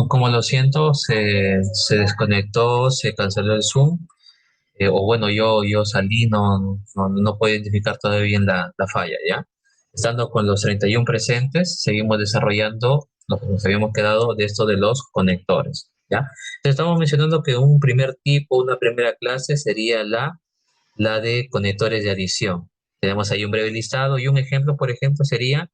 Como lo siento, se desconectó, se canceló el Zoom, o bueno, yo salí, no puedo identificar todavía bien la falla, ¿ya? Estando con los 31 presentes, seguimos desarrollando lo que nos habíamos quedado de esto de los conectores, ¿ya? Entonces, estamos mencionando que un primer tipo, una primera clase sería la de conectores de adición. Tenemos ahí un breve listado y un ejemplo, por ejemplo, sería,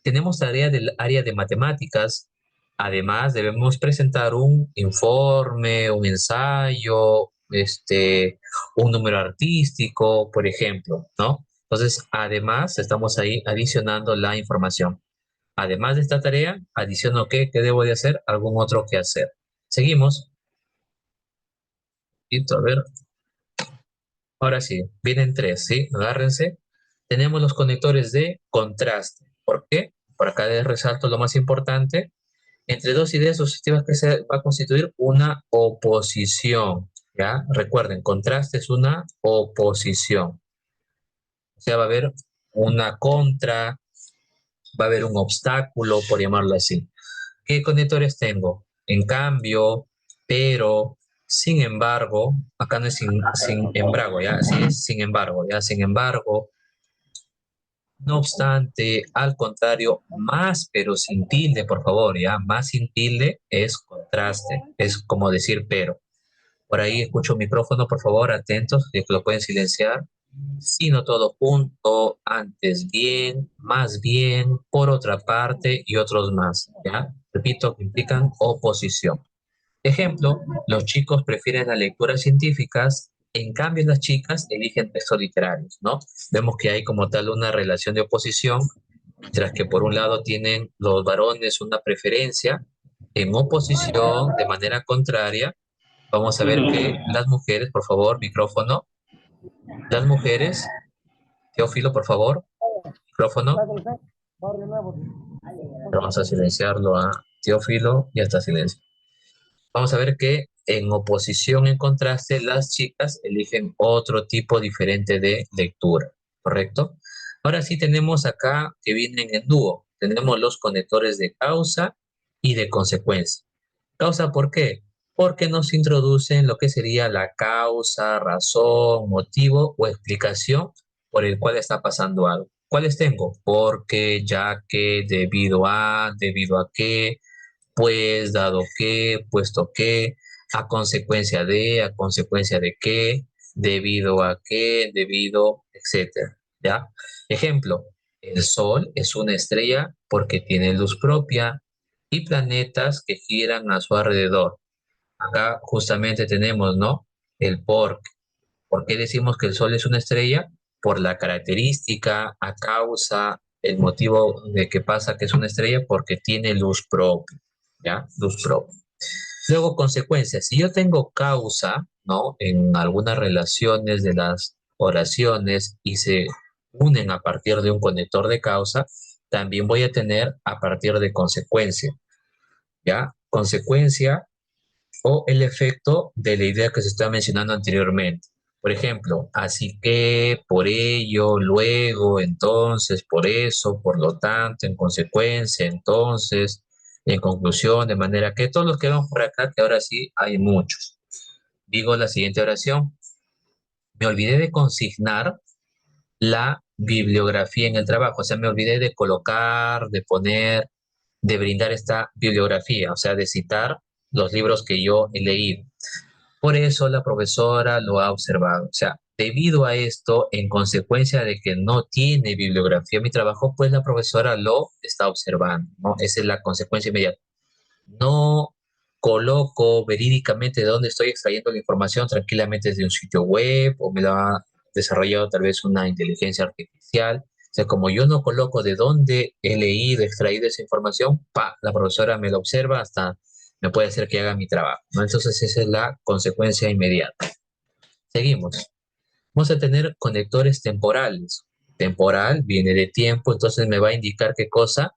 tenemos tarea del área de matemáticas. Además, debemos presentar un informe, un ensayo, un número artístico, por ejemplo, ¿no? Entonces, además, estamos ahí adicionando la información. Además de esta tarea, adiciono qué debo de hacer, algún otro que hacer. Seguimos. Listo, a ver. Ahora sí, vienen tres, ¿sí? Agárrense. Tenemos los conectores de contraste. ¿Por qué? Por acá les resalto lo más importante. Entre dos ideas sucesivas que se va a constituir una oposición, ¿ya? Recuerden, contraste es una oposición. O sea, va a haber una contra, va a haber un obstáculo, por llamarlo así. ¿Qué conectores tengo? En cambio, pero, sin embargo, acá no es sin embargo, ¿ya? Sí es sin embargo, ¿ya? Sin embargo, no obstante, al contrario, más pero sin tilde, por favor, ¿ya? Más sin tilde es contraste, es como decir pero. Por ahí escucho micrófono, por favor, atentos, que lo pueden silenciar. Sino todo junto, antes bien, más bien, por otra parte y otros más, ¿ya? Repito, que implican oposición. Ejemplo, los chicos prefieren las lecturas científicas, en cambio las chicas eligen textos literarios, ¿no? Vemos que hay como tal una relación de oposición, mientras que por un lado tienen los varones una preferencia en oposición de manera contraria. Vamos a ver que las mujeres, por favor, micrófono, las mujeres, Teófilo, por favor, micrófono, vamos a silenciarlo a Teófilo, ya está silencio. Vamos a ver que en oposición, en contraste, las chicas eligen otro tipo diferente de lectura, ¿correcto? Ahora sí tenemos acá que vienen en dúo. Tenemos los conectores de causa y de consecuencia. ¿Causa por qué? Porque nos introducen lo que sería la causa, razón, motivo o explicación por el cual está pasando algo. ¿Cuáles tengo? Porque, ya que, debido a qué, pues, dado que, puesto que, a consecuencia de qué, debido a qué, debido, etcétera. ¿Ya? Ejemplo, el Sol es una estrella porque tiene luz propia y planetas que giran a su alrededor. Acá justamente tenemos, ¿no? El por qué. ¿Por qué decimos que el Sol es una estrella? Por la característica, a causa, el motivo de que pasa que es una estrella, porque tiene luz propia, ¿ya? Luz propia. Luego, consecuencias. Si yo tengo causa, ¿no? En algunas relaciones de las oraciones y se unen a partir de un conector de causa, también voy a tener a partir de consecuencia, ¿ya? Consecuencia o el efecto de la idea que se está mencionando anteriormente. Por ejemplo, así que, por ello, luego, entonces, por eso, por lo tanto, en consecuencia, entonces, en conclusión, de manera que todos los que vemos por acá, que ahora sí hay muchos. Digo la siguiente oración. Me olvidé de consignar la bibliografía en el trabajo, o sea, me olvidé de colocar, de poner, de brindar esta bibliografía, o sea, de citar los libros que yo he leído. Por eso la profesora lo ha observado. O sea, debido a esto, en consecuencia de que no tiene bibliografía mi trabajo, pues la profesora lo está observando, ¿no? Esa es la consecuencia inmediata. No coloco verídicamente de dónde estoy extrayendo la información tranquilamente desde un sitio web o me lo ha desarrollado tal vez una inteligencia artificial. O sea, como yo no coloco de dónde he leído, extraído esa información, pa, la profesora me lo observa hasta me puede hacer que haga mi trabajo, ¿no? Entonces esa es la consecuencia inmediata. Seguimos. Vamos a tener conectores temporales. Temporal viene de tiempo, entonces me va a indicar qué cosa,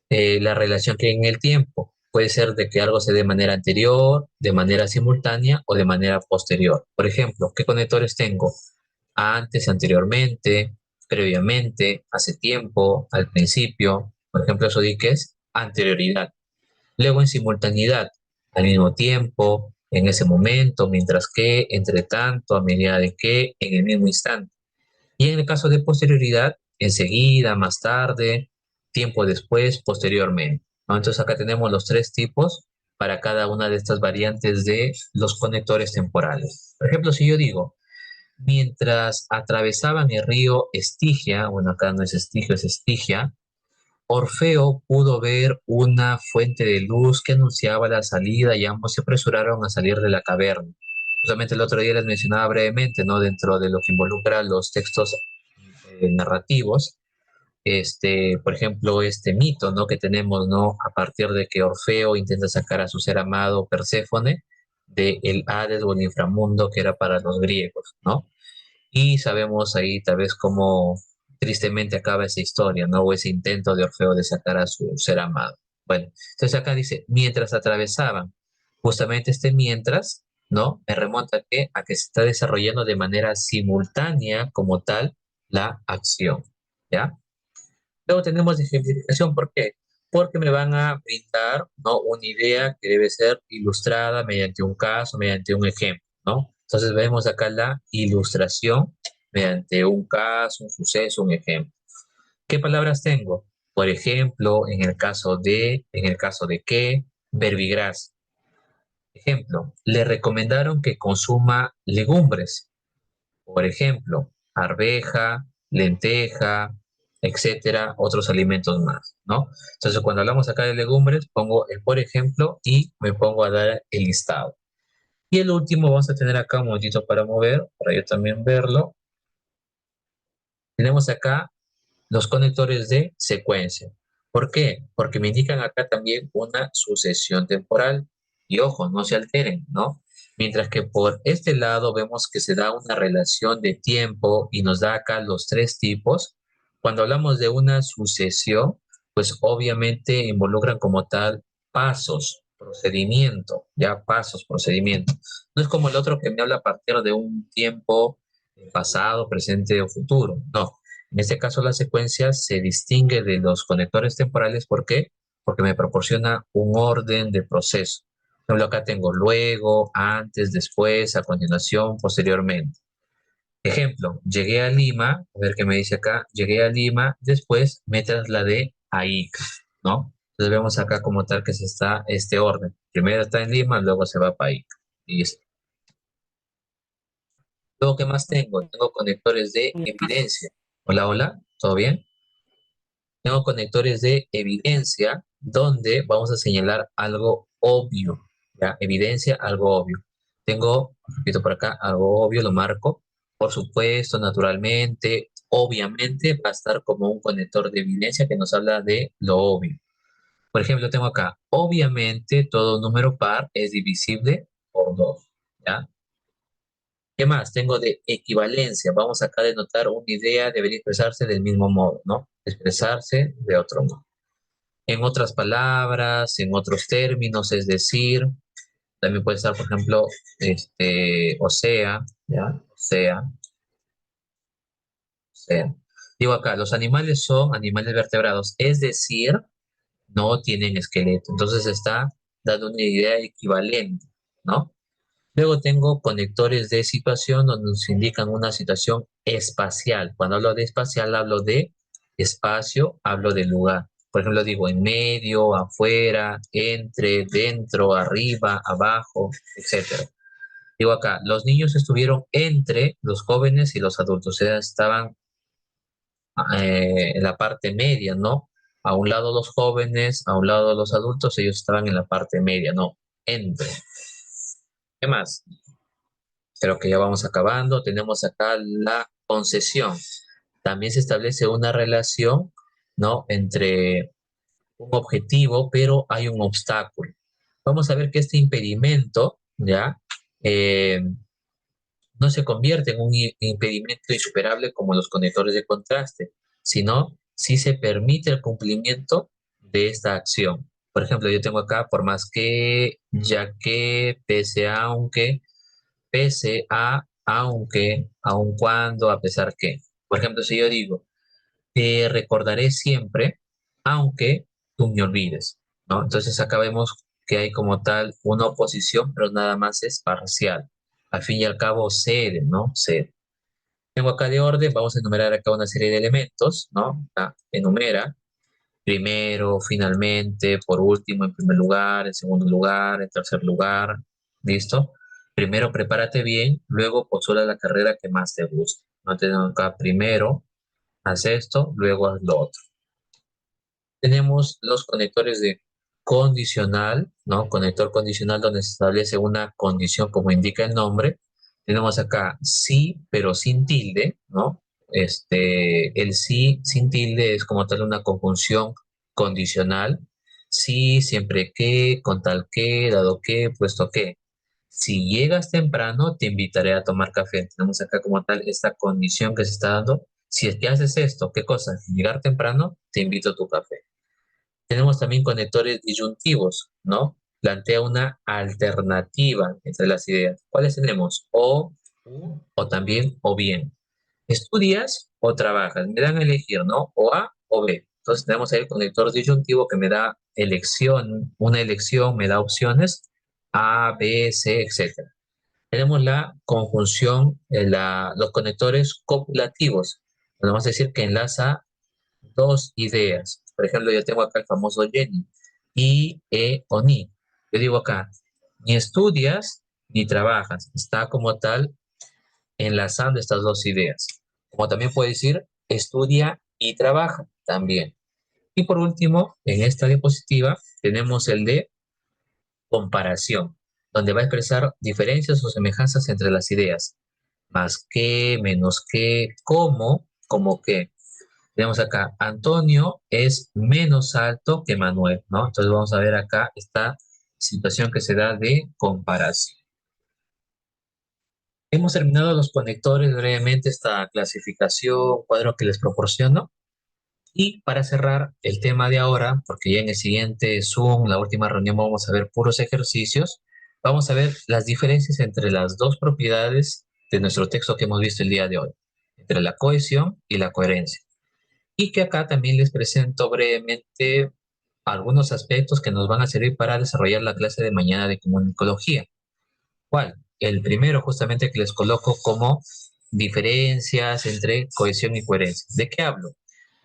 la relación que hay en el tiempo. puede ser de que algo se dé de manera anterior, de manera simultánea o de manera posterior. Por ejemplo, ¿qué conectores tengo? Antes, anteriormente, previamente, hace tiempo, al principio. Por ejemplo, eso di que es anterioridad. Luego en simultaneidad, al mismo tiempo, en ese momento, mientras que, entre tanto, a medida de que, en el mismo instante. Y en el caso de posterioridad, enseguida, más tarde, tiempo después, posteriormente, ¿no? Entonces acá tenemos los tres tipos para cada una de estas variantes de los conectores temporales. Por ejemplo, si yo digo, mientras atravesaban el río Estigia, bueno, acá no es Estigio, es Estigia, Orfeo pudo ver una fuente de luz que anunciaba la salida y ambos se apresuraron a salir de la caverna. Justamente el otro día les mencionaba brevemente, ¿no? Dentro de lo que involucra los textos narrativos, por ejemplo, este mito, ¿no? Que tenemos, ¿no? A partir de que Orfeo intenta sacar a su ser amado Perséfone de el Hades o el inframundo que era para los griegos, ¿no? Y sabemos ahí tal vez cómo tristemente acaba esa historia, ¿no? O ese intento de Orfeo de sacar a su ser amado. Bueno, entonces acá dice, mientras atravesaban, justamente este mientras, ¿no? Me remonta a que se está desarrollando de manera simultánea como tal la acción, ¿ya? Luego tenemos ejemplificación, ¿por qué? Porque me van a brindar, ¿no? Una idea que debe ser ilustrada mediante un caso, mediante un ejemplo, ¿no? Entonces vemos acá la ilustración mediante un caso, un suceso, un ejemplo. ¿Qué palabras tengo? Por ejemplo, en el caso de que, verbigracia. Ejemplo, le recomendaron que consuma legumbres. Por ejemplo, arveja, lenteja, etcétera, otros alimentos más, ¿no? Entonces, cuando hablamos acá de legumbres, pongo el por ejemplo y me pongo a dar el listado. Y el último vamos a tener acá un momentito para mover, para yo también verlo. Tenemos acá los conectores de secuencia. ¿Por qué? Porque me indican acá también una sucesión temporal. Y ojo, no se alteren, ¿no? Mientras que por este lado vemos que se da una relación de tiempo y nos da acá los tres tipos. Cuando hablamos de una sucesión, pues obviamente involucran como tal pasos, procedimiento, ya pasos, procedimiento. No es como el otro que me habla a partir de un tiempo pasado, presente o futuro. No, en este caso, la secuencia se distingue de los conectores temporales. ¿Por qué? Porque me proporciona un orden de proceso. Por ejemplo, acá tengo luego, antes, después, a continuación, posteriormente. Ejemplo, llegué a Lima, a ver qué me dice acá, llegué a Lima, después me trasladé a Ica, ¿no? Entonces vemos acá como tal que se está este orden. Primero está en Lima, luego se va para Ica. Listo. Luego, ¿qué más tengo? Tengo conectores de evidencia. Hola, hola, ¿todo bien? Tengo conectores de evidencia donde vamos a señalar algo obvio, ¿ya? Evidencia, algo obvio. Tengo, repito por acá, algo obvio, lo marco. Por supuesto, naturalmente, obviamente va a estar como un conector de evidencia que nos habla de lo obvio. Por ejemplo, tengo acá, obviamente todo número par es divisible por 2, ¿ya? ¿Qué más? Tengo de equivalencia. Vamos acá a denotar una idea, debería expresarse del mismo modo, ¿no? Expresarse de otro modo. En otras palabras, en otros términos, es decir, también puede estar, por ejemplo, o sea, ¿ya? O sea. Digo acá, los animales son animales vertebrados, es decir, no tienen esqueleto. Entonces está dando una idea equivalente, ¿no? Luego tengo conectores de situación donde nos indican una situación espacial. Cuando hablo de espacial, hablo de espacio, hablo de lugar. Por ejemplo, digo en medio, afuera, entre, dentro, arriba, abajo, etcétera. Digo acá, los niños estuvieron entre los jóvenes y los adultos, o sea, estaban en la parte media, ¿no? A un lado los jóvenes, a un lado los adultos, ellos estaban en la parte media, ¿no? Entre. ¿Qué más? Creo que ya vamos acabando. Tenemos acá la concesión. También se establece una relación, ¿no? Entre un objetivo, pero hay un obstáculo. Vamos a ver que este impedimento, ¿ya? Eh, no se convierte en un impedimento insuperable como los conectores de contraste, sino si se permite el cumplimiento de esta acción. Por ejemplo, yo tengo acá por más que, ya que, pese a, aunque, aun cuando, a pesar que. Por ejemplo, si yo digo, te recordaré siempre, aunque tú me olvides, ¿no? Entonces acá vemos que hay como tal una oposición, pero nada más es parcial. Al fin y al cabo, cede, ¿no? Cede. Tengo acá de orden, vamos a enumerar acá una serie de elementos, ¿no? Enumera, primero, finalmente, por último, en primer lugar, en segundo lugar, en tercer lugar, ¿listo? Primero prepárate bien, luego postula la carrera que más te guste. No tenemos acá primero, haz esto, luego haz lo otro. Tenemos los conectores de condicional, ¿no? Conector condicional donde se establece una condición como indica el nombre. Tenemos acá sí, pero sin tilde, ¿no? El sí sin tilde es como tal una conjunción condicional. Sí, siempre que, con tal que, dado que, puesto que. Si llegas temprano, te invitaré a tomar café. Tenemos acá como tal esta condición que se está dando. Si es que haces esto, ¿qué cosa? Llegar temprano, te invito a tu café. Tenemos también conectores disyuntivos, ¿no? Plantea una alternativa entre las ideas. ¿Cuáles tenemos? O también o bien. ¿Estudias o trabajas? Me dan a elegir, ¿no? O A o B. Entonces tenemos ahí el conector disyuntivo que me da elección, una elección, me da opciones A, B, C, etcétera. Tenemos la conjunción, los conectores copulativos. Podemos decir que enlaza dos ideas. Por ejemplo, yo tengo acá el famoso Jenny. Y, o ni. Yo digo acá, ni estudias ni trabajas. Está como tal enlazando estas dos ideas. Como también puede decir, estudia y trabaja también. Y por último, en esta diapositiva tenemos el de comparación, donde va a expresar diferencias o semejanzas entre las ideas. Más que, menos que, como que. Tenemos acá, Antonio es menos alto que Manuel, ¿no? Entonces vamos a ver acá esta situación que se da de comparación. Hemos terminado los conectores brevemente, esta clasificación, cuadro que les proporciono. Y para cerrar el tema de ahora, porque ya en el siguiente Zoom, la última reunión, vamos a ver puros ejercicios, vamos a ver las diferencias entre las dos propiedades de nuestro texto que hemos visto el día de hoy, entre la cohesión y la coherencia. Y que acá también les presento brevemente algunos aspectos que nos van a servir para desarrollar la clase de mañana de comunicología. ¿Cuál? El primero justamente que les coloco como diferencias entre cohesión y coherencia. ¿De qué hablo?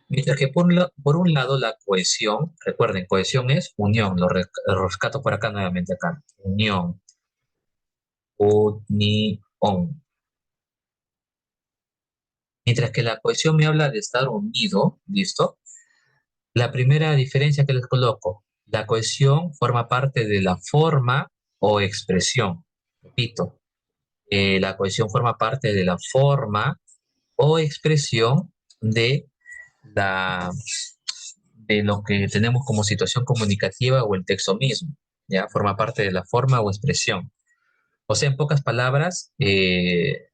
Mientras que por un lado la cohesión, recuerden, cohesión es unión, lo rescato por acá nuevamente acá, unión, unión. Mientras que la cohesión me habla de estar unido, ¿listo? La primera diferencia que les coloco, la cohesión forma parte de la forma o expresión. Repito, la cohesión forma parte de la forma o expresión de, la, de lo que tenemos como situación comunicativa o el texto mismo. ¿Ya? Forma parte de la forma o expresión. O sea, en pocas palabras, eh,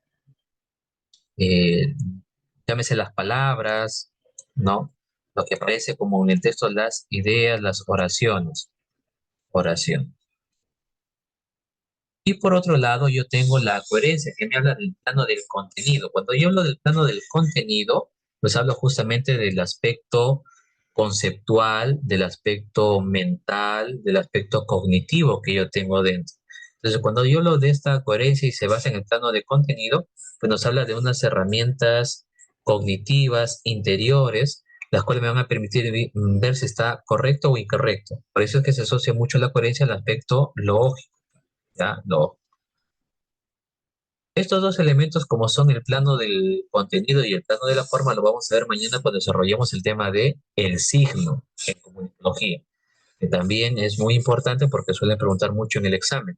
llámese las palabras, ¿no? Lo que aparece como en el texto, las ideas, las oraciones. Oración. Y por otro lado, yo tengo la coherencia que me habla del plano del contenido. Cuando yo hablo del plano del contenido, pues hablo justamente del aspecto conceptual, del aspecto mental, del aspecto cognitivo que yo tengo dentro. Entonces, cuando yo hablo de esta coherencia y se basa en el plano de contenido, pues nos habla de unas herramientas cognitivas interiores, las cuales me van a permitir ver si está correcto o incorrecto. Por eso es que se asocia mucho la coherencia al aspecto lógico. ¿Ya? No. Estos dos elementos, como son el plano del contenido y el plano de la forma, lo vamos a ver mañana cuando desarrollemos el tema de el signo en comunicología, que también es muy importante porque suelen preguntar mucho en el examen.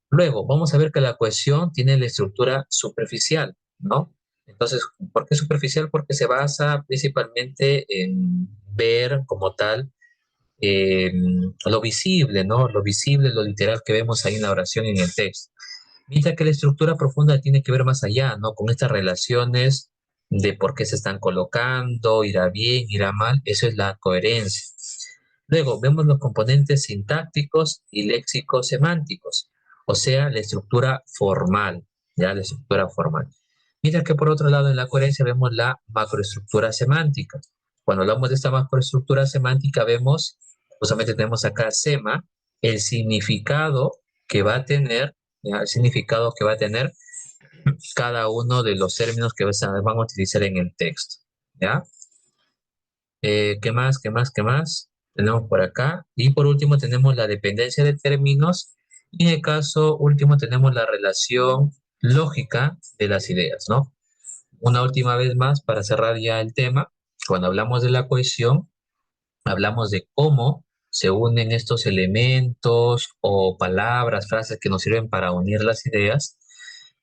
Luego, vamos a ver que la cohesión tiene la estructura superficial, ¿no? Entonces, ¿por qué superficial? Porque se basa principalmente en ver como tal lo visible, ¿no? Lo visible, lo literal que vemos ahí en la oración y en el texto. Mientras que la estructura profunda tiene que ver más allá, ¿no? Con estas relaciones de por qué se están colocando, irá bien, irá mal, eso es la coherencia. Luego vemos los componentes sintácticos y léxico-semánticos, o sea, la estructura formal, ya la estructura formal. Mientras que por otro lado en la coherencia vemos la macroestructura semántica. Cuando hablamos de esta macroestructura semántica vemos, justamente tenemos acá sema, el significado que va a tener, ¿ya? El significado que va a tener cada uno de los términos que van a utilizar en el texto, ¿ya? ¿Qué más? ¿Qué más? ¿Qué más? Tenemos por acá. Y por último tenemos la dependencia de términos. Y en el caso último tenemos la relación lógica de las ideas, ¿no? Una última vez más para cerrar ya el tema. Cuando hablamos de la cohesión, hablamos de cómo se unen estos elementos o palabras, frases que nos sirven para unir las ideas,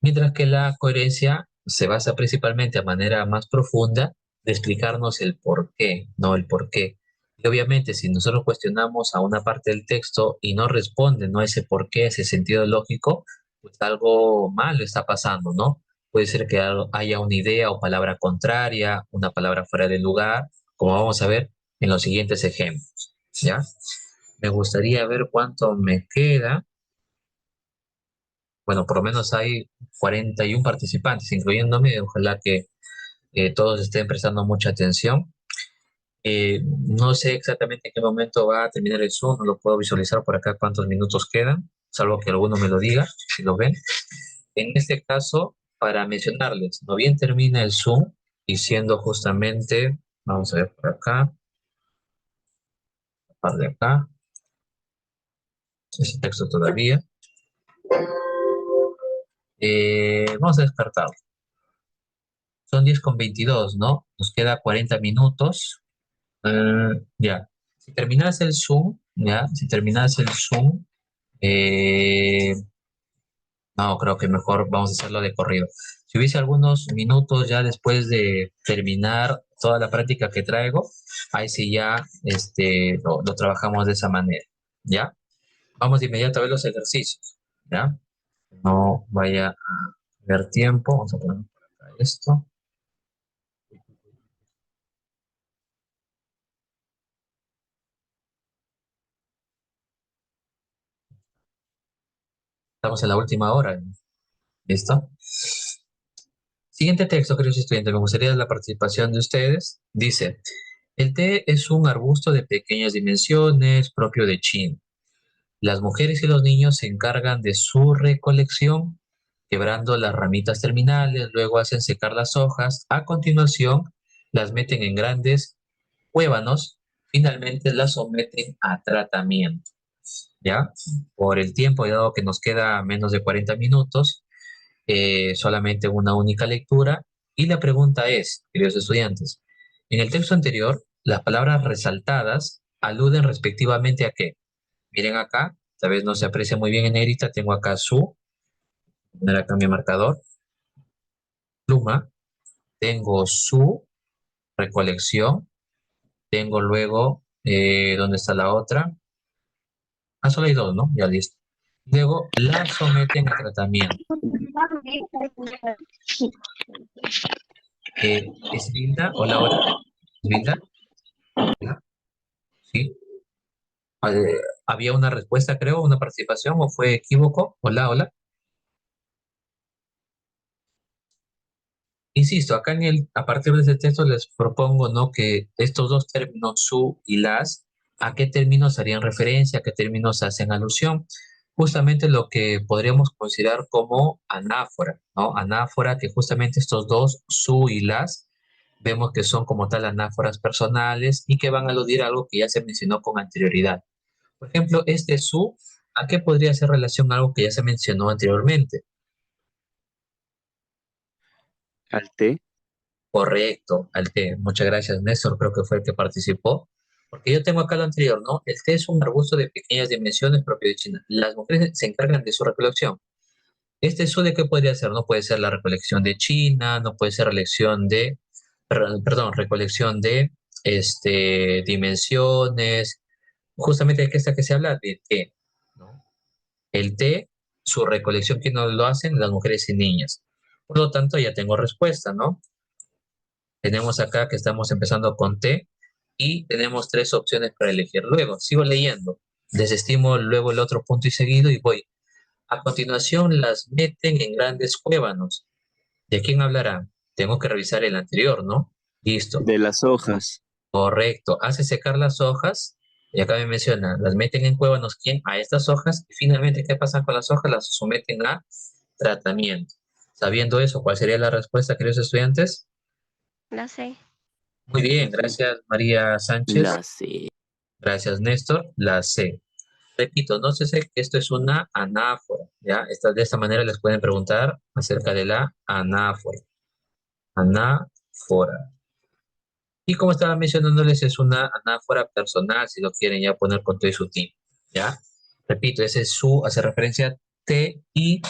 mientras que la coherencia se basa principalmente a manera más profunda de explicarnos el por qué, no el por qué. Y obviamente si nosotros cuestionamos a una parte del texto y no responde, no ese por qué, ese sentido lógico, pues algo malo está pasando, ¿no? Puede ser que haya una idea o palabra contraria, una palabra fuera de lugar, como vamos a ver en los siguientes ejemplos, ¿ya? Me gustaría ver cuánto me queda. Bueno, por lo menos hay 41 participantes, incluyéndome. Ojalá que todos estén prestando mucha atención. No sé exactamente en qué momento va a terminar el Zoom, no lo puedo visualizar por acá cuántos minutos quedan, salvo que alguno me lo diga, si lo ven. En este caso, para mencionarles, no bien termina el Zoom, y siendo justamente, vamos a ver por acá, par de acá, ese texto todavía. Vamos a descartarlo. Son 10:22, ¿no? Nos queda 40 minutos. Ya. Si terminas el Zoom, ya, si terminas el Zoom, eh, no, creo que mejor vamos a hacerlo de corrido. Si hubiese algunos minutos ya después de terminar toda la práctica que traigo, ahí sí ya lo trabajamos de esa manera, ¿ya? Vamos de inmediato a ver los ejercicios, ¿ya? No vaya a haber tiempo. Vamos a poner por acá esto. Estamos en la última hora. ¿Listo? Siguiente texto, queridos estudiantes, me gustaría la participación de ustedes. Dice, el té es un arbusto de pequeñas dimensiones propio de China. Las mujeres y los niños se encargan de su recolección, quebrando las ramitas terminales, luego hacen secar las hojas, a continuación las meten en grandes cuévanos, finalmente las someten a tratamiento. ¿Ya? Por el tiempo, dado que nos queda menos de 40 minutos, solamente una única lectura. Y la pregunta es, queridos estudiantes, en el texto anterior, las palabras resaltadas aluden respectivamente a qué. Miren acá, tal vez no se aprecia muy bien en negrita, tengo acá su, voy a poner acá mi marcador, pluma, tengo su recolección, tengo luego, ¿dónde está la otra? Ah, solo hay dos, ¿no? Ya listo. Luego la someten a tratamiento. ¿Es Linda? Hola, hola. ¿Linda? Hola. Sí. ¿Había una respuesta, creo, una participación o fue equívoco? Hola, hola. Insisto, acá a partir de este texto les propongo, ¿no? Que estos dos términos, su y las, ¿a qué términos harían referencia? ¿A qué términos hacen alusión? Justamente lo que podríamos considerar como anáfora, ¿no? Anáfora, que justamente estos dos, su y las, vemos que son como tal anáforas personales y que van a aludir a algo que ya se mencionó con anterioridad. Por ejemplo, este su, ¿a qué podría hacer relación algo que ya se mencionó anteriormente? Al té. Correcto, al té. Muchas gracias, Néstor, creo que fue el que participó. Porque yo tengo acá lo anterior, ¿no? El té es un arbusto de pequeñas dimensiones propio de China. Las mujeres se encargan de su recolección. Este su de qué podría ser, no puede ser la recolección de China, no puede ser perdón, recolección de dimensiones. Justamente de qué está que se habla de té, ¿no? El té, su recolección, ¿quién no lo hacen? Las mujeres y niñas. Por lo tanto, ya tengo respuesta, ¿no? Tenemos acá que estamos empezando con té. y tenemos tres opciones para elegir. Luego, sigo leyendo, desestimo luego el otro punto y seguido y voy. A continuación, las meten en grandes cuévanos. ¿De quién hablarán? Tengo que revisar el anterior, ¿no? Listo. De las hojas. Correcto. Hace secar las hojas y acá me menciona, las meten en cuévanos, ¿quién? A estas hojas y finalmente, ¿qué pasa con las hojas? Las someten a tratamiento. Sabiendo eso, ¿cuál sería la respuesta, queridos estudiantes? La sé. Muy bien, gracias María Sánchez. La C. Gracias Néstor. La C. Repito, no sé si esto es una anáfora, ¿ya? De esta manera les pueden preguntar acerca de la anáfora. Anáfora. Y como estaba mencionándoles, es una anáfora personal, si lo quieren ya poner con todo y su tipo, ¿ya? Repito, ese es su, hace referencia a T y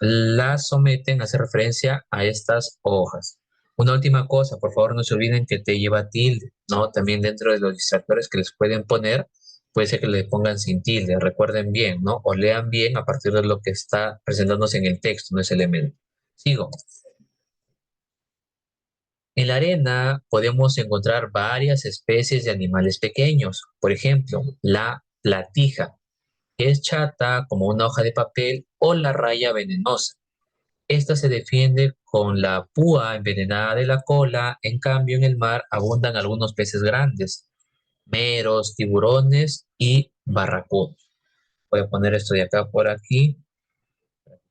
la someten, hace referencia a estas hojas. Una última cosa, por favor, no se olviden que T lleva tilde, ¿no? También dentro de los distractores que les pueden poner, puede ser que le pongan sin tilde, recuerden bien, ¿no? O lean bien a partir de lo que está presentándose en el texto, no es elemento. Sigo. En la arena podemos encontrar varias especies de animales pequeños. Por ejemplo, la platija, que es chata como una hoja de papel, o la raya venenosa. Esta se defiende con la púa envenenada de la cola. En cambio, en el mar abundan algunos peces grandes, meros, tiburones y barracudos. Voy a poner esto de acá por aquí.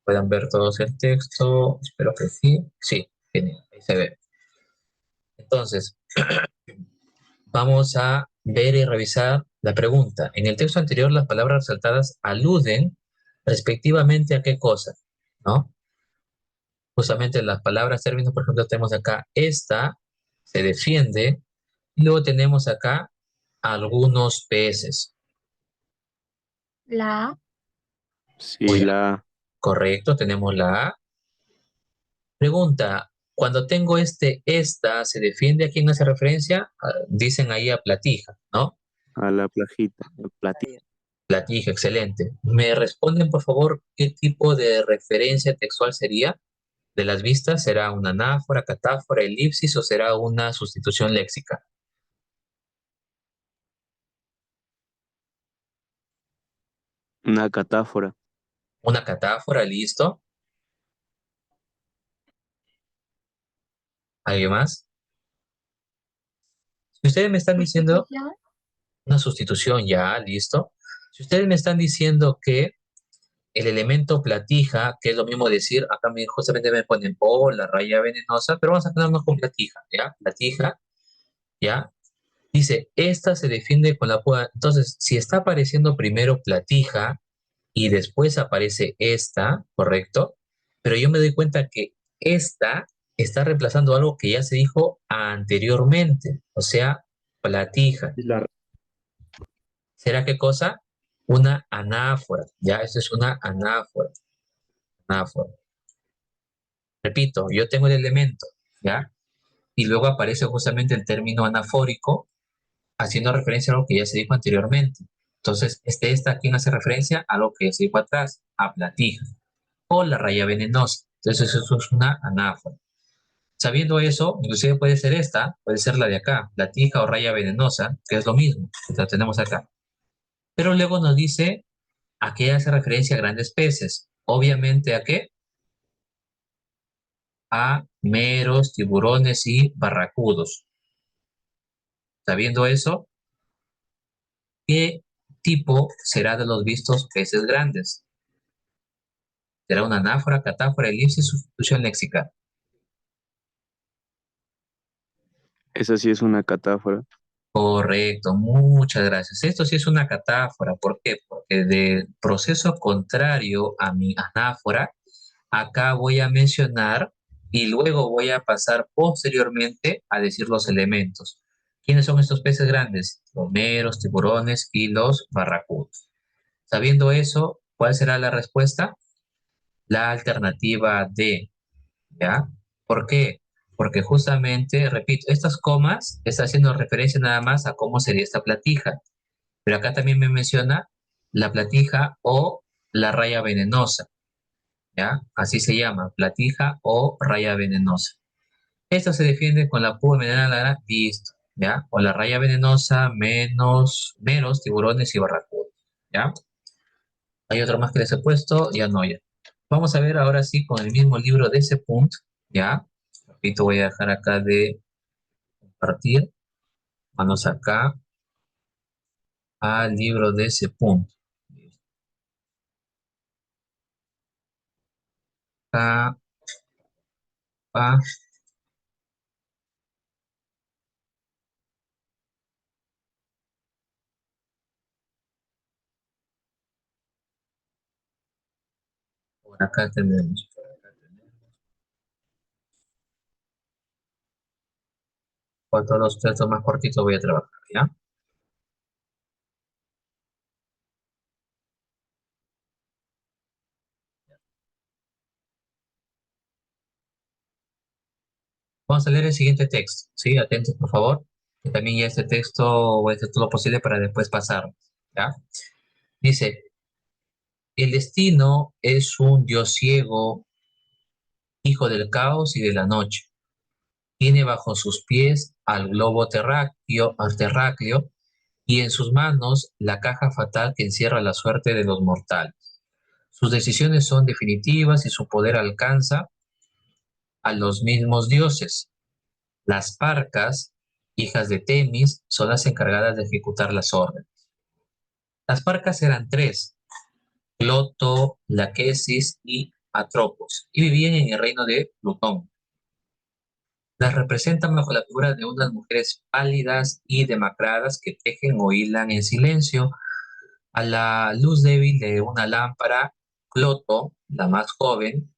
Puedan ver todos el texto. Espero que sí. Sí, genial. Ahí se ve. Entonces, vamos a ver y revisar la pregunta. En el texto anterior, las palabras resaltadas aluden respectivamente a qué cosa, ¿no? Justamente las palabras, términos, por ejemplo, tenemos acá esta, se defiende, y luego tenemos acá algunos peces. La A. Sí, Muy bien, la A. correcto, tenemos la A. Pregunta, cuando tengo esta, ¿se defiende a quién hace referencia? Dicen ahí a platija, ¿no? A la plajita. Platita. Platija, excelente. ¿Me responden, por favor, qué tipo de referencia textual sería de las vistas? ¿Será una anáfora, catáfora, elipsis o será una sustitución léxica? Una catáfora. Una catáfora, listo. ¿Alguien más? Si ustedes me están diciendo Sustitución. una sustitución, ya, listo. Si ustedes me están diciendo que el elemento platija, que es lo mismo decir, acá justamente me ponen la raya venenosa, pero vamos a quedarnos con platija, ¿ya? Platija, ¿ya? Dice, esta se defiende con la púa. Entonces, si está apareciendo primero platija y después aparece esta, ¿correcto? Pero yo me doy cuenta que esta está reemplazando algo que ya se dijo anteriormente, o sea, platija. La... ¿Será qué cosa? Una anáfora, ¿ya? Esto es una anáfora, anáfora. Repito, yo tengo el elemento, ¿ya? Y luego aparece justamente el término anafórico, haciendo referencia a lo que ya se dijo anteriormente. Entonces, esta, ¿a quién hace referencia? A lo que ya se dijo atrás, a platija, o la raya venenosa. Entonces, eso es una anáfora. Sabiendo eso, inclusive puede ser esta, puede ser la de acá, platija o raya venenosa, que es lo mismo, que la tenemos acá. Pero luego nos dice a qué hace referencia a grandes peces. Obviamente, ¿a qué? A meros, tiburones y barracudos. Sabiendo eso, ¿qué tipo será de los vistos peces grandes? ¿Será una anáfora, catáfora, elipsis, sustitución léxica? Esa sí es una catáfora. Correcto, muchas gracias. Esto sí es una catáfora. ¿Por qué? Porque del proceso contrario a mi anáfora, acá voy a mencionar y luego voy a pasar posteriormente a decir los elementos. ¿Quiénes son estos peces grandes? Los meros, tiburones y los barracudos. Sabiendo eso, ¿cuál será la respuesta? La alternativa D, ¿ya? ¿Por qué? Porque justamente, repito, estas comas está haciendo referencia nada más a cómo sería esta platija. Pero acá también me menciona la platija o la raya venenosa, ¿ya? Así se llama, platija o raya venenosa. Esto se defiende con la púa envenenada, listo. ¿ya? O la raya venenosa menos meros tiburones y barracudas, ¿ya? Hay otro más que les he puesto, ya no, ya. Vamos a ver ahora sí con el mismo libro de ese punto, ¿ya? Repito, voy a dejar acá de compartir. Vamos acá al libro de ese punto. Acá, acá. Por acá tenemos. Por acá tenemos. Con todos los textos más cortitos voy a trabajar, ¿ya? Vamos a leer el siguiente texto, ¿sí? Atentos, por favor. Que también ya este texto voy a hacer todo lo posible para después pasar, ¿ya? Dice, el destino es un dios ciego, hijo del caos y de la noche. Tiene bajo sus pies al globo terráqueo y en sus manos la caja fatal que encierra la suerte de los mortales. Sus decisiones son definitivas y su poder alcanza a los mismos dioses. Las parcas, hijas de Temis, son las encargadas de ejecutar las órdenes. Las parcas eran tres: Cloto, Laquesis y Atropos, y vivían en el reino de Plutón. Las representan bajo la figura de unas mujeres pálidas y demacradas que tejen o hilan en silencio a la luz débil de una lámpara. Cloto, la más joven,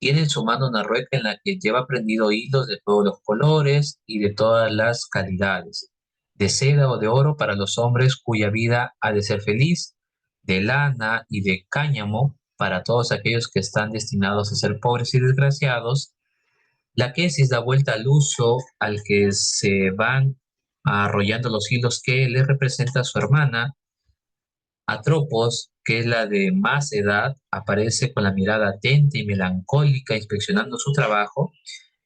tiene en su mano una rueca en la que lleva prendido hilos de todos los colores y de todas las calidades, de seda o de oro para los hombres cuya vida ha de ser feliz, de lana y de cáñamo para todos aquellos que están destinados a ser pobres y desgraciados. La quesis da vuelta al uso al que se van arrollando los hilos que le representa a su hermana. Atropos, que es la de más edad, aparece con la mirada atenta y melancólica inspeccionando su trabajo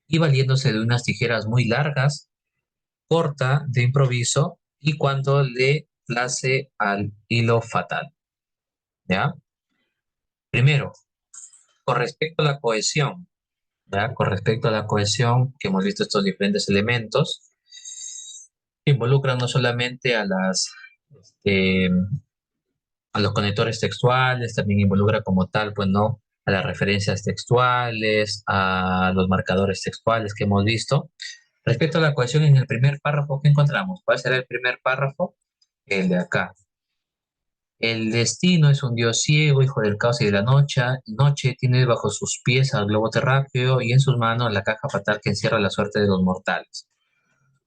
y valiéndose de unas tijeras muy largas, corta de improviso y cuando le place al hilo fatal. ¿Ya? Primero, con respecto a la cohesión, ¿ya? Con respecto a la cohesión, que hemos visto estos diferentes elementos, que involucran no solamente este, a los conectores textuales, también involucra como tal, pues no, a las referencias textuales, a los marcadores textuales que hemos visto. Respecto a la cohesión en el primer párrafo, ¿qué encontramos? ¿Cuál será el primer párrafo? El de acá. El destino es un dios ciego, hijo del caos y de la noche, tiene bajo sus pies al globo terráqueo y en sus manos la caja fatal que encierra la suerte de los mortales.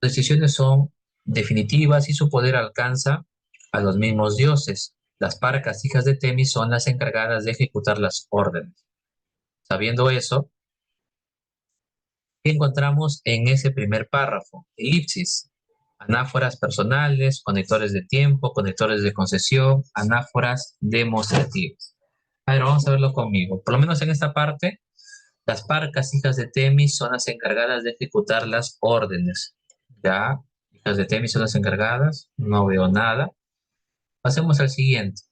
Sus decisiones son definitivas y su poder alcanza a los mismos dioses. Las parcas, hijas de Temis, son las encargadas de ejecutar las órdenes. Sabiendo eso, ¿qué encontramos en ese primer párrafo? Elipsis, anáforas personales, conectores de tiempo, conectores de concesión, anáforas demostrativas. A ver, vamos a verlo conmigo. Por lo menos en esta parte, las parcas, hijas de Temis, son las encargadas de ejecutar las órdenes. ¿Ya? Hijas de Temis son las encargadas. No veo nada. Pasemos al siguiente.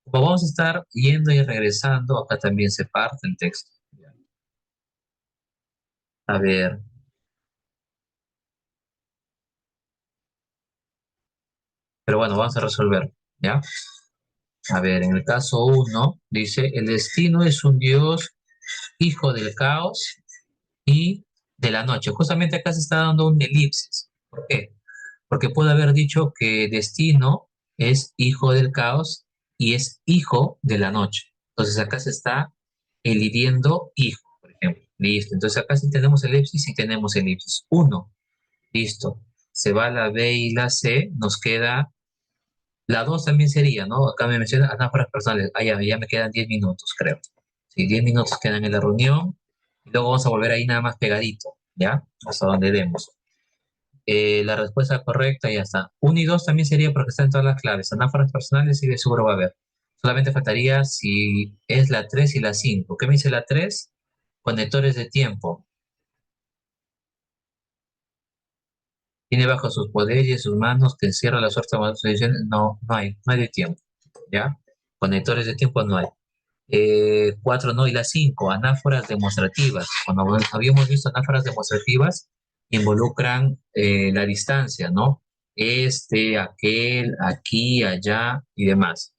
Como vamos a estar yendo y regresando, acá también se parte el texto. A ver, pero bueno, vamos a resolver, ¿ya? A ver, en el caso uno dice, el destino es un dios hijo del caos y de la noche. Justamente acá se está dando un elipsis. ¿Por qué? Porque puede haber dicho que destino es hijo del caos y es hijo de la noche. Entonces acá se está elidiendo hijo, por ejemplo. Listo. Entonces acá sí tenemos elipsis y tenemos elipsis. Uno. Listo. Se va la B y la C, nos queda la 2 también sería, ¿no? Acá me menciona anáforas personales. Ah, ya me quedan 10 minutos, creo. Sí, 10 minutos quedan en la reunión. Y luego vamos a volver ahí nada más pegadito, ¿ya? Hasta donde demos. La respuesta correcta ya está. 1 y 2 también sería porque están todas las claves. Anáforas personales y de seguro va a haber. Solamente faltaría si es la 3 y la 5. ¿Qué me dice la 3? Conectores de tiempo. Tiene bajo sus poderes y sus manos que encierra la suerte de las decisiones. No, no hay de tiempo, ¿ya? Conectores de tiempo no hay. Cuatro no, y las cinco, anáforas demostrativas. Cuando habíamos visto anáforas demostrativas, involucran la distancia, ¿no? Este, aquel, aquí, allá y demás.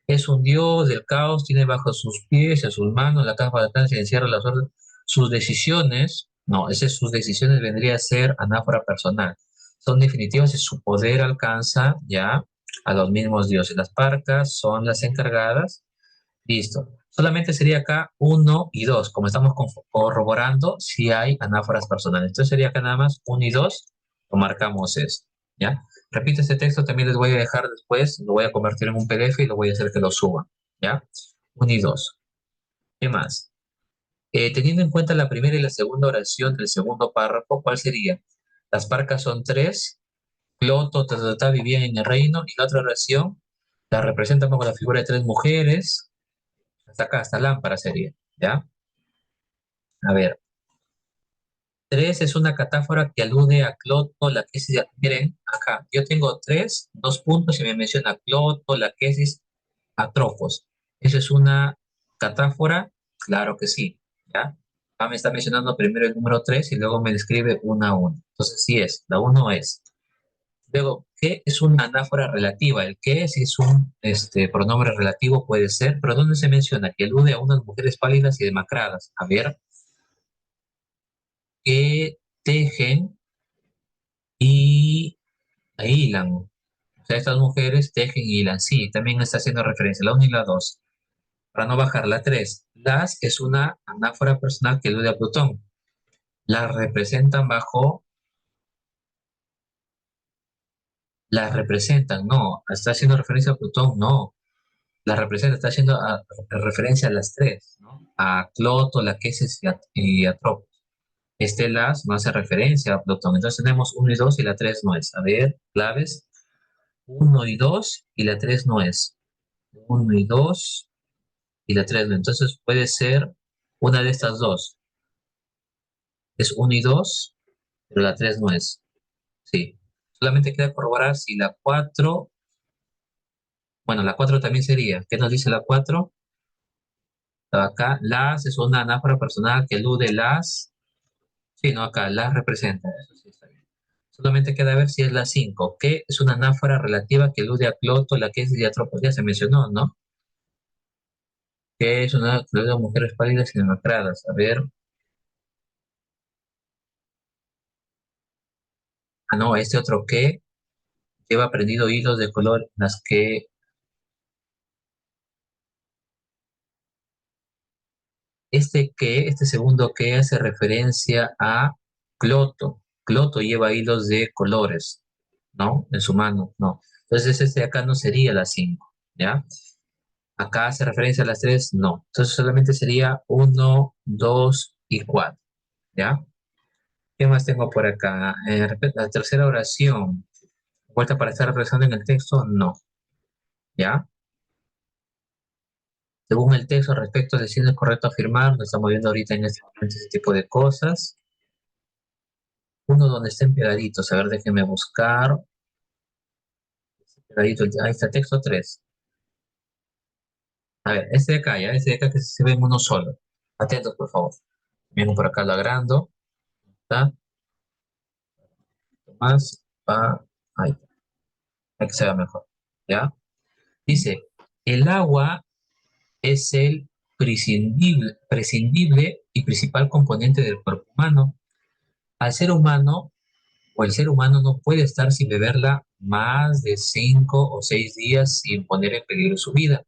Es un dios del caos, tiene bajo sus pies y a sus manos la caja de batalla y encierra las órdenes. Sus decisiones, no, esas sus decisiones vendría a ser anáfora personal. Son definitivas y su poder alcanza ya a los mismos dioses. Las parcas son las encargadas. Listo. Solamente sería acá uno y 2, como estamos corroborando si hay anáforas personales. Entonces sería acá nada más uno y 2, lo marcamos eso, ¿ya? Repito este texto, también les voy a dejar después, lo voy a convertir en un PDF y lo voy a hacer que lo suban, ¿ya? Uno y 2. ¿Qué más? Teniendo en cuenta la primera y la segunda oración del segundo párrafo, ¿cuál sería? Las parcas son 3, Cloto, vivían en el reino, y la otra oración la representamos con la figura de 3 mujeres, hasta acá, hasta lámpara sería, ¿ya? A ver, 3 es una catáfora que alude a Cloto, Laquesis. Miren, acá, yo tengo 3, 2 puntos y me menciona Cloto, Laquesis, Atrofos. ¿Eso es una catáfora? Claro que sí, ¿ya? Ah, me está mencionando primero el número 3 y luego me describe una a una. Entonces, sí es, la uno es. Luego, ¿qué es una anáfora relativa? El qué, si es un pronombre relativo, puede ser, pero ¿dónde se menciona? Que alude a unas mujeres pálidas y demacradas. A ver, que tejen y hilan. O sea, estas mujeres tejen y hilan. Sí, también está haciendo referencia a la 1 y la 2. Para no bajar la 3. Las es una anáfora personal que alude a Plutón. Las representan bajo, las representan, no. ¿Está haciendo referencia a Plutón? No. Las representa, está haciendo referencia a las 3, ¿no? A Cloto, Laquesis y a Tropos. Las no hace referencia a Plutón. Entonces tenemos 1 y 2 y la 3 no es. A ver, claves. 1 y 2 y la 3 no es. 1 y 2 y la 3 no. Entonces puede ser una de estas dos. Es 1 y 2, pero la 3 no es. Sí. Solamente queda corroborar si la 4, bueno, la 4 también sería. ¿Qué nos dice la 4? Acá, las es una anáfora personal que elude las. Sí, no, acá, las representa. Eso sí está bien. Solamente queda ver si es la 5, que es una anáfora relativa que elude a Cloto, la que es diatropos, ya se mencionó, ¿no? Que es una que elude a mujeres pálidas y demacradas. A ver. Ah, no, este otro que lleva prendido hilos de color, las que este segundo que hace referencia a Cloto. Cloto lleva hilos de colores, ¿no? En su mano, no. Entonces este de acá no sería la 5, ¿ya? Acá hace referencia a las 3, no. Entonces solamente sería uno, 2 y 4, ¿ya? ¿Qué más tengo por acá? La tercera oración. ¿Vuelta para estar represando en el texto? No, ¿ya? Según el texto respecto de si es correcto afirmar, nos estamos viendo ahorita en este momento ese tipo de cosas. Uno donde estén pegaditos, a ver, déjenme buscar. Pegadito, ahí está, texto 3. A ver, este de acá, ya, este de acá que se ve en uno solo. Atentos, por favor. Vengo por acá, lo agrando. ¿Está? Más, ahí está, para que se vea mejor. ¿Ya? Dice, el agua es el prescindible y principal componente del cuerpo humano. Al ser humano, o el ser humano no puede estar sin beberla más de 5 o 6 días sin poner en peligro su vida.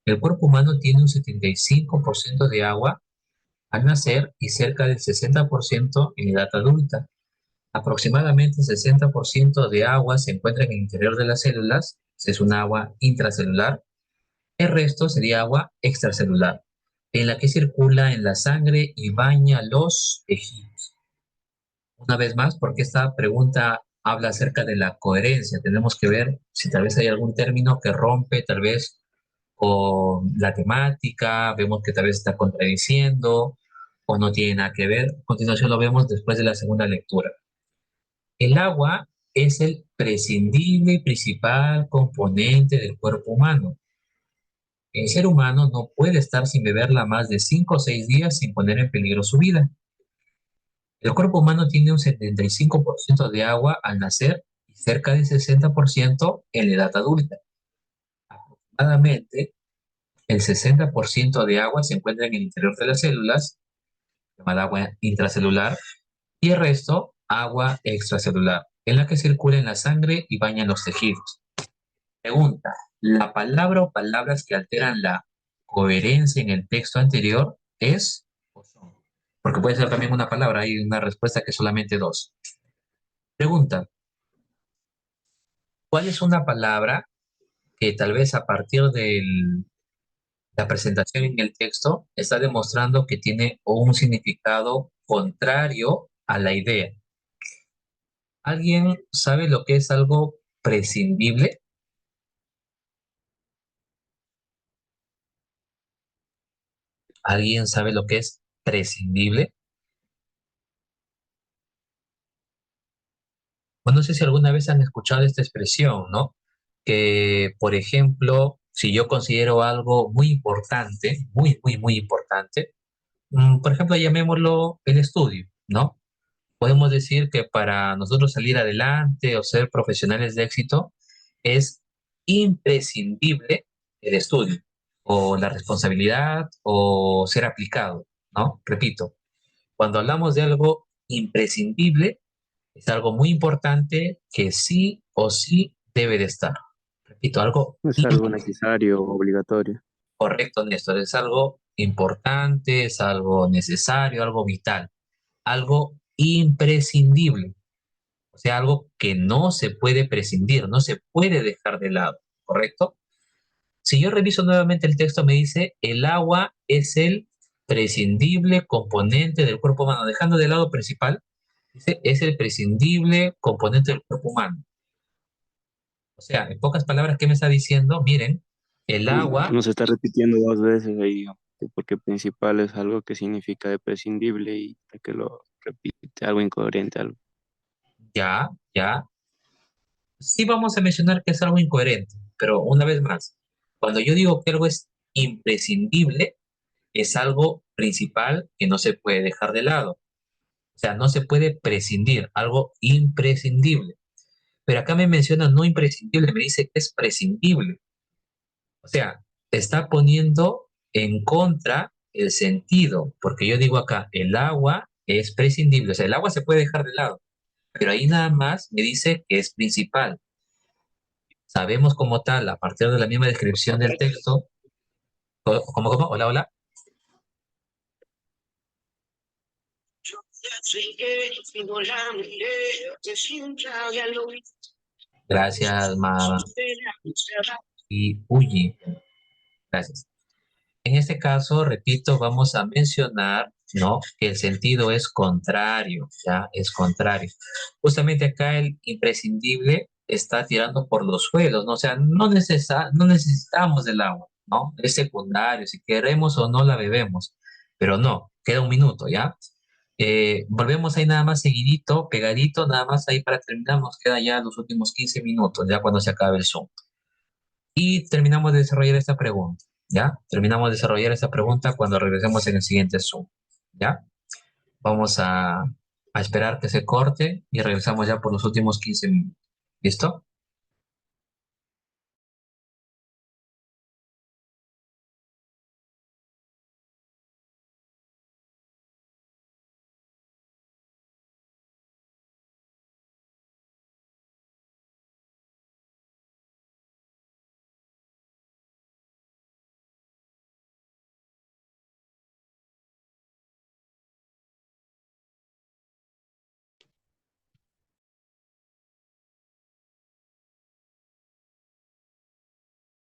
El cuerpo humano tiene un 75% de agua al nacer y cerca del 60% en edad adulta. Aproximadamente el 60% de agua se encuentra en el interior de las células, es un agua intracelular. El resto sería agua extracelular, en la que circula en la sangre y baña los tejidos. Una vez más, porque esta pregunta habla acerca de la coherencia. Tenemos que ver si tal vez hay algún término que rompe, tal vez con la temática, vemos que tal vez está contradiciendo o no tiene nada que ver. A continuación lo vemos después de la segunda lectura. El agua es el prescindible y principal componente del cuerpo humano. El ser humano no puede estar sin beberla más de 5 o 6 días sin poner en peligro su vida. El cuerpo humano tiene un 75% de agua al nacer y cerca del 60% en la edad adulta. Aproximadamente el 60% de agua se encuentra en el interior de las células, llamada agua intracelular, y el resto, agua extracelular, en la que circula en la sangre y baña los tejidos. Pregunta, ¿la palabra o palabras que alteran la coherencia en el texto anterior es o son? Porque puede ser también una palabra, hay una respuesta que es solamente dos. Pregunta, ¿cuál es una palabra que tal vez a partir de la presentación en el texto está demostrando que tiene un significado contrario a la idea? ¿Alguien sabe lo que es algo prescindible? ¿Alguien sabe lo que es prescindible? Bueno, no sé si alguna vez han escuchado esta expresión, ¿no? Que, por ejemplo, si yo considero algo muy importante, muy importante, por ejemplo, llamémoslo el estudio, ¿no? Podemos decir que para nosotros salir adelante o ser profesionales de éxito es imprescindible el estudio o la responsabilidad o ser aplicado, ¿no? Repito, cuando hablamos de algo imprescindible, es algo muy importante que sí o sí debe de estar. Repito, algo Es algo necesario, obligatorio. correcto, Néstor, es algo importante, es algo necesario, algo vital, algo imprescindible. O sea, algo que no se puede prescindir, no se puede dejar de lado, ¿correcto? Si yo reviso nuevamente el texto, me dice, el agua es el prescindible componente del cuerpo humano, dejando de lado principal, dice, es el prescindible componente del cuerpo humano. O sea, en pocas palabras, ¿qué me está diciendo? Miren, el agua, Nos está repitiendo dos veces ahí, porque principal es algo que significa de prescindible y que lo repite, algo incoherente, algo. ya, sí vamos a mencionar que es algo incoherente, pero una vez más, cuando yo digo que algo es imprescindible, es algo principal que no se puede dejar de lado. O sea, no se puede prescindir, algo imprescindible. Pero acá me menciona no imprescindible, me dice que es prescindible. O sea, está poniendo en contra el sentido, porque yo digo acá, el agua es prescindible, o sea, el agua se puede dejar de lado, pero ahí nada más me dice que es principal. Sabemos como tal, a partir de la misma descripción del texto, ¿cómo? Hola, hola. Gracias, ma. Y Uyi. Gracias. En este caso, repito, vamos a mencionar, ¿no? Que el sentido es contrario, ¿ya? Es contrario. Justamente acá el imprescindible está tirando por los suelos, ¿no? O sea, no necesitamos del agua, ¿no? Es secundario, si queremos o no la bebemos, pero no, queda un minuto, ¿ya? Volvemos ahí nada más seguidito, pegadito, nada más ahí para terminar, nos queda ya los últimos 15 minutos, ya cuando se acabe el Zoom. Y terminamos de desarrollar esta pregunta, ¿ya? Terminamos de desarrollar esta pregunta cuando regresemos en el siguiente Zoom, ¿ya? Vamos a esperar que se corte y regresamos ya por los últimos 15 minutos. ¿Listo?